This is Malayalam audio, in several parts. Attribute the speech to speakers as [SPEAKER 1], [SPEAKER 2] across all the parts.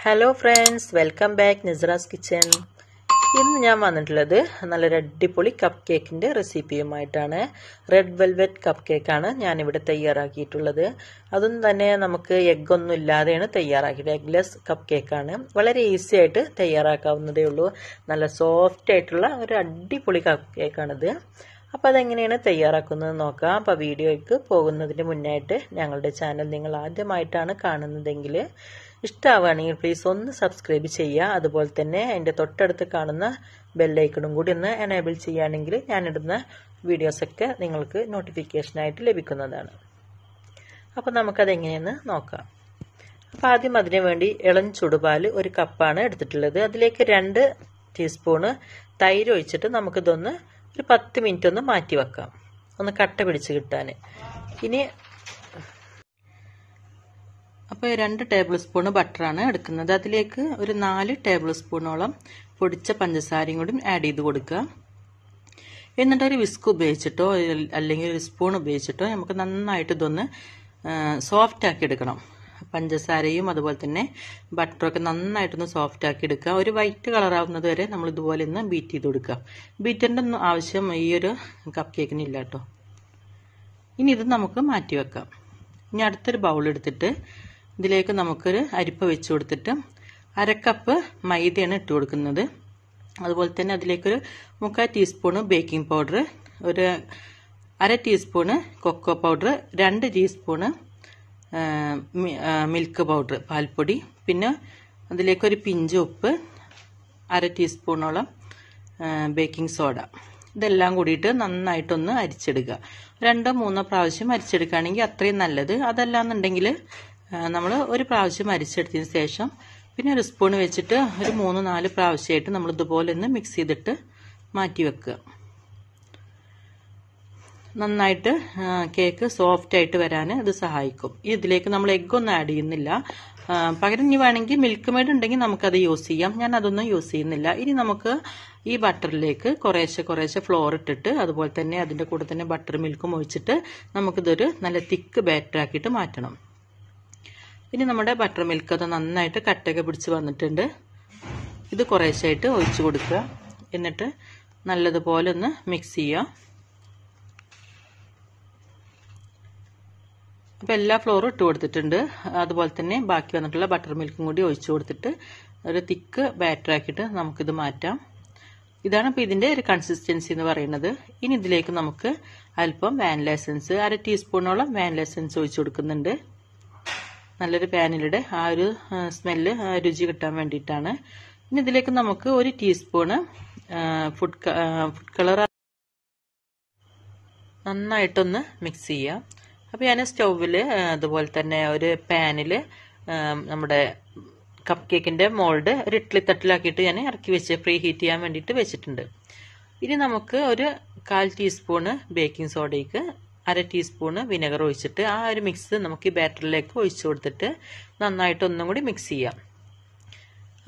[SPEAKER 1] Hello friends, welcome back Nisra's kitchen. ഇന്ന് ഞാൻ വന്നിട്ടുള്ളത് നല്ലൊരു അടിപൊളി കപ്പ് കേക്കിൻ്റെ റെസിപ്പിയുമായിട്ടാണ്. റെഡ് വെൽവെറ്റ് കപ്പ് കേക്കാണ് ഞാനിവിടെ തയ്യാറാക്കിയിട്ടുള്ളത്. അതും തന്നെ നമുക്ക് എഗ്ഗൊന്നും ഇല്ലാതെയാണ് തയ്യാറാക്കിയത്. എഗ്ലെസ് കപ്പ് കേക്കാണ്. വളരെ ഈസി ആയിട്ട് തയ്യാറാക്കാവുന്നതേ ഉള്ളൂ. നല്ല സോഫ്റ്റ് ആയിട്ടുള്ള ഒരു അടിപൊളി കപ്പ് കേക്കാണിത്. അപ്പോൾ അതെങ്ങനെയാണ് തയ്യാറാക്കുന്നത് നോക്കാം. അപ്പോൾ വീഡിയോയ്ക്ക് പോകുന്നതിന് മുന്നായിട്ട് ഞങ്ങളുടെ ചാനൽ നിങ്ങൾ ആദ്യമായിട്ടാണ് കാണുന്നതെങ്കിൽ ഇഷ്ടമാവുകയാണെങ്കിൽ പ്ലീസ് ഒന്ന് സബ്സ്ക്രൈബ് ചെയ്യുക. അതുപോലെ തന്നെ എൻ്റെ തൊട്ടടുത്ത് കാണുന്ന ബെല്ലൈക്കണും കൂടി ഒന്ന് എനേബിൾ ചെയ്യുകയാണെങ്കിൽ ഞാനിടുന്ന വീഡിയോസൊക്കെ നിങ്ങൾക്ക് നോട്ടിഫിക്കേഷനായിട്ട് ലഭിക്കുന്നതാണ്. അപ്പോൾ നമുക്കതെങ്ങനെയെന്ന് നോക്കാം. അപ്പോൾ ആദ്യം അതിനു വേണ്ടി ഇളം ചുടുപാൽ ഒരു കപ്പാണ് എടുത്തിട്ടുള്ളത്. അതിലേക്ക് 2 ടീസ്പൂണ് തൈര് ഒഴിച്ചിട്ട് നമുക്കിതൊന്ന് ഒരു 10 മിനിറ്റ് ഒന്ന് മാറ്റി വെക്കാം, ഒന്ന് കട്ട പിടിച്ച് കിട്ടാൻ. ഇനി അപ്പോൾ 2 ടേബിൾ സ്പൂൺ ബട്ടറാണ് എടുക്കുന്നത്. അതിലേക്ക് ഒരു 4 ടേബിൾ സ്പൂണോളം പൊടിച്ച പഞ്ചസാരയും കൂടി ആഡ് ചെയ്ത് കൊടുക്കുക. എന്നിട്ട് ഒരു വിസ്ക് ഉപയോഗിച്ചിട്ടോ അല്ലെങ്കിൽ ഒരു സ്പൂൺ ഉപയോഗിച്ചിട്ടോ നമുക്ക് നന്നായിട്ട് ഇതൊന്ന് സോഫ്റ്റ് ആക്കി എടുക്കണം. പഞ്ചസാരയും അതുപോലെ തന്നെ ബട്ടറൊക്കെ നന്നായിട്ടൊന്ന് സോഫ്റ്റ് ആക്കി എടുക്കുക. ഒരു വൈറ്റ് കളറാവുന്നത് വരെ നമ്മൾ ഇതുപോലെ ഒന്ന് ബീറ്റ് ചെയ്ത് കൊടുക്കുക. ബീറ്ററിൻ്റെ ഒന്നും ആവശ്യം ഈ ഒരു കപ്പ് കേക്കിന് ഇല്ല കേട്ടോ. ഇനി ഇത് നമുക്ക് മാറ്റി വെക്കാം. ഇനി അടുത്തൊരു ബൗൾ എടുത്തിട്ട് ഇതിലേക്ക് നമുക്കൊരു അരിപ്പ വെച്ച് കൊടുത്തിട്ട് 1/2 കപ്പ് മൈദയാണ് ഇട്ട് കൊടുക്കുന്നത്. അതുപോലെ തന്നെ അതിലേക്കൊരു 3/4 ടീസ്പൂണ് ബേക്കിംഗ് പൗഡർ, ഒരു 1/2 teaspoon cocoa powder, 2 teaspoon milk powder പാൽപ്പൊടി, പിന്നെ അതിലേക്കൊരു പിഞ്ച് ഉപ്പ്, 1/2 ടീസ്പൂണോളം ബേക്കിംഗ് സോഡ. ഇതെല്ലാം കൂടിയിട്ട് നന്നായിട്ടൊന്ന് അരിച്ചെടുക്കുക. 2-3 പ്രാവശ്യം അരിച്ചെടുക്കുകയാണെങ്കിൽ അത്രയും നല്ലത്. അതല്ലാന്നുണ്ടെങ്കിൽ നമ്മൾ ഒരു പ്രാവശ്യം അരിച്ചെടുത്തതിന് ശേഷം പിന്നെ ഒരു സ്പൂൺ വെച്ചിട്ട് ഒരു 3-4 പ്രാവശ്യമായിട്ട് നമ്മൾ ഇതുപോലെ ഒന്ന് മിക്സ് ചെയ്തിട്ട് മാറ്റി വെക്കുക. നന്നായിട്ട് കേക്ക് സോഫ്റ്റ് ആയിട്ട് വരാൻ ഇത് സഹായിക്കും. ഇതിലേക്ക് നമ്മൾ എഗ്ഗൊന്നും ആഡ് ചെയ്യുന്നില്ല. പകരം ഇനി വേണമെങ്കിൽ മിൽക്ക് മെയ്ഡ് ഉണ്ടെങ്കിൽ നമുക്കത് യൂസ് ചെയ്യാം. ഞാൻ അതൊന്നും യൂസ് ചെയ്യുന്നില്ല. ഇനി നമുക്ക് ഈ ബട്ടറിലേക്ക് കുറേശ്ശെ ഫ്ലോർ ഇട്ടിട്ട് അതുപോലെ തന്നെ അതിൻ്റെ കൂടെ തന്നെ ബട്ടർ മിൽക്കും ഒഴിച്ചിട്ട് നമുക്കിതൊരു നല്ല തിക്ക് ബാറ്റർ ആക്കിയിട്ട് മാറ്റണം. ഇനി നമ്മുടെ ബട്ടർ മിൽക്ക് അത് നന്നായിട്ട് കട്ടയൊക്കെ പിടിച്ച് വന്നിട്ടുണ്ട്. ഇത് കുറേശ്ശായിട്ട് ഒഴിച്ചു കൊടുക്കുക. എന്നിട്ട് നല്ലതുപോലെ ഒന്ന് മിക്സ് ചെയ്യുക. അപ്പോൾ എല്ലാ ഫ്ലോറും ഇട്ട് കൊടുത്തിട്ടുണ്ട്. അതുപോലെ തന്നെ ബാക്കി വന്നിട്ടുള്ള ബട്ടർ മിൽക്കും കൂടി ഒഴിച്ചു കൊടുത്തിട്ട് ഒരു തിക്ക് ബാറ്റർ ആക്കിയിട്ട് നമുക്കിത് മാറ്റാം. ഇതാണ് ഇപ്പോൾ ഇതിൻ്റെ ഒരു കൺസിസ്റ്റൻസി എന്ന് പറയുന്നത്. ഇനി ഇതിലേക്ക് നമുക്ക് അല്പം വാനില എസൻസ്, 1/2 ടീസ്പൂണോളം വാനില എസൻസ് ഒഴിച്ചു കൊടുക്കുന്നുണ്ട്. നല്ലൊരു പാനിലൂടെ ആ ഒരു സ്മെല്ല് രുചി കിട്ടാൻ വേണ്ടിയിട്ടാണ്. ഇനി ഇതിലേക്ക് നമുക്ക് 1 ടീസ്പൂണ് ഫുഡ് കളർ നന്നായിട്ടൊന്ന് മിക്സ് ചെയ്യാം. അപ്പോൾ ഞാൻ സ്റ്റൗവിൽ അതുപോലെ തന്നെ ഒരു പാനിൽ നമ്മുടെ കപ്പ് കേക്കിൻ്റെ മോൾഡ് ഒരു ഇഡ്ഡലി തട്ടിലാക്കിയിട്ട് ഞാൻ ഇറക്കി വെച്ച് പ്രീ ഹീറ്റ് ചെയ്യാൻ വേണ്ടിയിട്ട് വെച്ചിട്ടുണ്ട്. ഇനി നമുക്ക് ഒരു 1/4 ടീസ്പൂണ് ബേക്കിംഗ് സോഡയ്ക്ക് 1/2 ടീസ്പൂണ് വിനെഗർ ഒഴിച്ചിട്ട് ആ ഒരു മിക്സ് നമുക്ക് ഈ ബാറ്ററിലേക്ക് ഒഴിച്ചു കൊടുത്തിട്ട് നന്നായിട്ട് ഒന്നും കൂടി മിക്സ് ചെയ്യാം.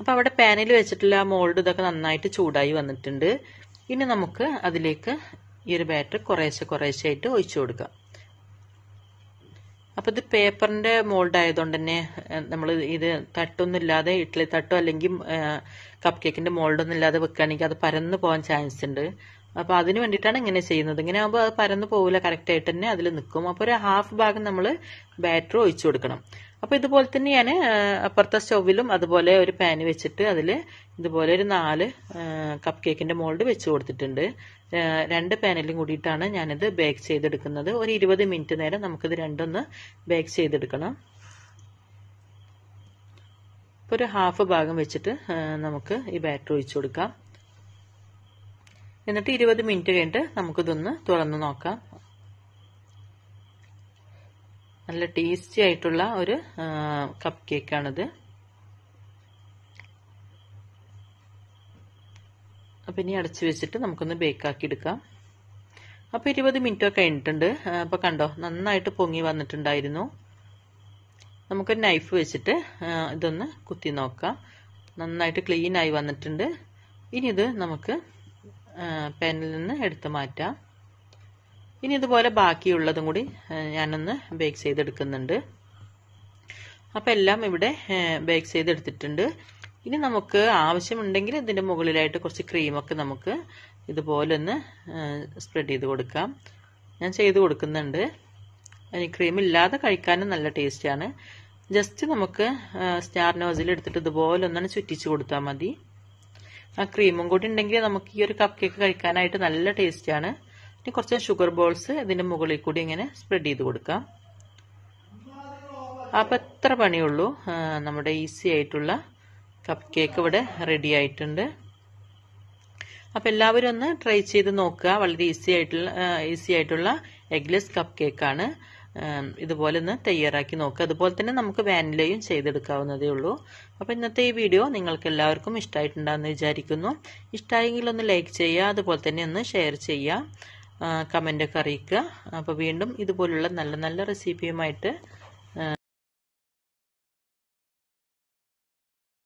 [SPEAKER 1] അപ്പോൾ അവിടെ പാനിൽ വെച്ചിട്ടുള്ള ആ മോൾഡ് ഇതൊക്കെ നന്നായിട്ട് ചൂടായി വന്നിട്ടുണ്ട്. ഇനി നമുക്ക് അതിലേക്ക് ഈ ഒരു ബാറ്റർ കുറേശ്ശായിട്ട് ഒഴിച്ചു കൊടുക്കാം. അപ്പോൾ ഇത് പേപ്പറിൻ്റെ മോൾഡ് ആയതുകൊണ്ട് തന്നെ നമ്മൾ ഇത് തട്ടൊന്നും ഇല്ലാതെ ഇഡ്ഡലി തട്ടോ അല്ലെങ്കിൽ കപ്പ് കേക്കിൻ്റെ മോൾഡൊന്നും ഇല്ലാതെ വെക്കുകയാണെങ്കിൽ അത് പരന്ന് പോകാൻ ചാൻസ് ഉണ്ട്. അപ്പോൾ അതിന് വേണ്ടിയിട്ടാണ് ഇങ്ങനെ ചെയ്യുന്നത്. ഇങ്ങനെ ആകുമ്പോൾ അത് പരന്ന് പോകില്ല, കറക്റ്റായിട്ട് തന്നെ അതിൽ നിൽക്കും. അപ്പോൾ ഒരു ഹാഫ് ഭാഗം നമ്മൾ ബാറ്റർ ഒഴിച്ചു കൊടുക്കണം. അപ്പോൾ ഇതുപോലെ തന്നെ ഞാൻ അപ്പുറത്തെ സ്റ്റൗവിലും അതുപോലെ ഒരു പാന് വെച്ചിട്ട് അതിൽ ഇതുപോലെ ഒരു 4 കപ്പ് കേക്കിൻ്റെ മോൾഡ് വെച്ച് കൊടുത്തിട്ടുണ്ട്. 2 പാനിലും കൂടിയിട്ടാണ് ഞാനിത് ബേക്ക് ചെയ്തെടുക്കുന്നത്. ഒരു 20 മിനിറ്റ് നേരം നമുക്കിത് രണ്ടൊന്ന് ബേക്ക് ചെയ്തെടുക്കണം. ഇപ്പോൾ ഒരു ഹാഫ് ഭാഗം വെച്ചിട്ട് നമുക്ക് ഈ ബാറ്റർ ഒഴിച്ചു കൊടുക്കാം. എന്നിട്ട് 20 മിനിറ്റ് കഴിഞ്ഞിട്ട് നമുക്കിതൊന്ന് തുറന്ന് നോക്കാം. നല്ല ടേസ്റ്റി ആയിട്ടുള്ള ഒരു കപ്പ് കേക്കാണിത്. അപ്പം ഇനി അടച്ചു വെച്ചിട്ട് നമുക്കൊന്ന് ബേക്കാക്കി എടുക്കാം. അപ്പോൾ 20 മിനിറ്റൊക്കെ കഴിഞ്ഞിട്ടുണ്ട്. അപ്പോൾ കണ്ടോ, നന്നായിട്ട് പൊങ്ങി വന്നിട്ടുണ്ടായിരുന്നു. നമുക്കൊരു നൈഫ് വെച്ചിട്ട് ഇതൊന്ന് കുത്തി നോക്കാം. നന്നായിട്ട് ക്ലീൻ ആയി വന്നിട്ടുണ്ട്. ഇനി ഇത് നമുക്ക് പാനിൽ നിന്ന് എടുത്ത് മാറ്റാം. ഇനി ഇതുപോലെ ബാക്കിയുള്ളതും കൂടി ഞാനൊന്ന് ബേക്ക് ചെയ്തെടുക്കുന്നുണ്ട്. അപ്പോൾ എല്ലാം ഇവിടെ ബേക്ക് ചെയ്തെടുത്തിട്ടുണ്ട്. ഇനി നമുക്ക് ആവശ്യമുണ്ടെങ്കിൽ ഇതിൻ്റെ മുകളിലായിട്ട് കുറച്ച് ക്രീമൊക്കെ നമുക്ക് ഇതുപോലെ ഒന്ന് സ്പ്രെഡ് ചെയ്ത് കൊടുക്കാം. ഞാൻ ചെയ്ത് കൊടുക്കുന്നുണ്ട്. ക്രീം ഇല്ലാതെ കഴിക്കാനും നല്ല ടേസ്റ്റാണ്. ജസ്റ്റ് നമുക്ക് സ്റ്റാർ നോസിൽ എടുത്തിട്ട് ഇതുപോലെ ഒന്നാണ് ചുറ്റിച്ച് കൊടുത്താൽ മതി. ആ ക്രീമും കൂടി ഉണ്ടെങ്കിൽ നമുക്ക് ഈ ഒരു കപ്പ് കേക്ക് കഴിക്കാനായിട്ട് നല്ല ടേസ്റ്റാണ്. ഇനി കുറച്ച് ഷുഗർ ബോൾസ് ഇതിൻ്റെ മുകളിൽ കൂടി ഇങ്ങനെ സ്പ്രെഡ് ചെയ്ത് കൊടുക്കാം. അപ്പം എത്ര പണിയുള്ളൂ. നമ്മുടെ ഈസി ആയിട്ടുള്ള കപ്പ് കേക്ക് ഇവിടെ റെഡി ആയിട്ടുണ്ട്. അപ്പം എല്ലാവരും ഒന്ന് ട്രൈ ചെയ്ത് നോക്കുക. വളരെ ഈസി ആയിട്ടുള്ള എഗ്ലെസ് കപ്പ് കേക്കാണ്. ഇതുപോലെ ഒന്ന് തയ്യാറാക്കി നോക്കുക. അതുപോലെ തന്നെ നമുക്ക് വാനിലയും ചെയ്തെടുക്കാവുന്നതേ ഉള്ളൂ. അപ്പോൾ ഇന്നത്തെ ഈ വീഡിയോ നിങ്ങൾക്ക് എല്ലാവർക്കും ഇഷ്ടമായിട്ടുണ്ടാകുമെന്ന് വിചാരിക്കുന്നു. ഇഷ്ടമായെങ്കിൽ ഒന്ന് ലൈക്ക് ചെയ്യുക, അതുപോലെ തന്നെ ഒന്ന് ഷെയർ ചെയ്യുക, കമൻ്റൊക്കെ അറിയിക്കുക. അപ്പോൾ വീണ്ടും ഇതുപോലുള്ള നല്ല നല്ല റെസിപ്പിയുമായിട്ട്